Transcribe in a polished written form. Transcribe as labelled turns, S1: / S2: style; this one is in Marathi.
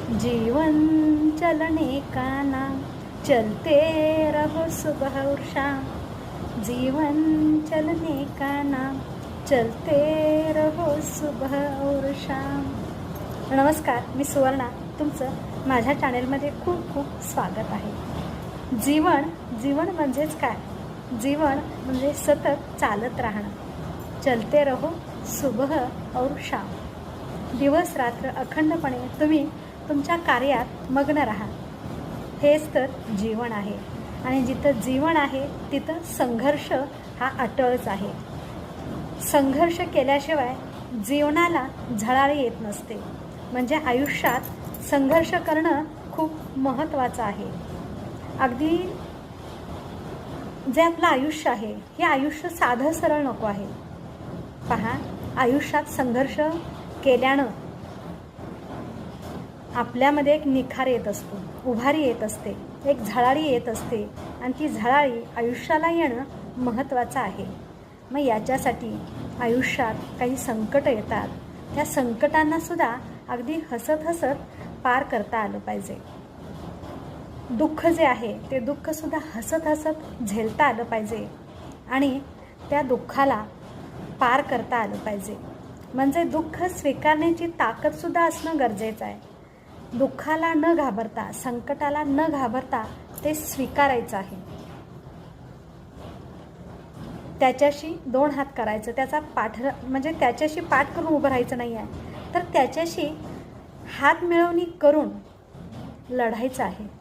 S1: जीवन चलने का नाम, चलते रहो सुबह और शाम. जीवन चलने का नाम, चलते रहो सुबह और शाम. नमस्कार, मी सुवर्णा, तुमचं माझ्या चॅनेलमध्ये खूप खूप स्वागत आहे. जीवन म्हणजेच काय? जीवन म्हणजे सतत चालत राहणं. चलते रहो सुबह और शाम. दिवस रात्र अखंडपणे तुम्ही तुमच्या कार्यात मग्न राहा. हेच तर जीवन आहे. आणि जिथं जीवन आहे तिथं संघर्ष हा अटळच आहे. संघर्ष केल्याशिवाय जीवनाला झळाळी येत नसते. म्हणजे आयुष्यात संघर्ष करणं खूप महत्त्वाचं आहे. अगदी जे आपलं आयुष्य आहे हे आयुष्य साधं सरळ नको आहे. पहा, आयुष्यात संघर्ष केल्यानं आपल्यामध्ये एक निखार येत असतो, उभारी येत असते, एक झळाळी येत असते. आणि ती झळाळी आयुष्याला येणं महत्त्वाचं आहे. मग याच्यासाठी आयुष्यात काही संकट येतात. त्या संकटांनासुद्धा अगदी हसत हसत पार करता आलं पाहिजे. दुःख जे आहे ते दुःखसुद्धा हसत हसत झेलता आलं पाहिजे. आणि त्या दुःखाला पार करता आलं पाहिजे. म्हणजे दुःख स्वीकारण्याची ताकदसुद्धा असणं गरजेचं आहे. दुःखाला न घाबरता, संकटाला न घाबरता ते स्वीकारायचं आहे. त्याच्याशी दोन हात करायचं, त्याचा म्हणजे त्याच्याशी पाठ करून उभं राहायचं नाही आहे, तर त्याच्याशी हात मिळवणी करून लढायचं आहे.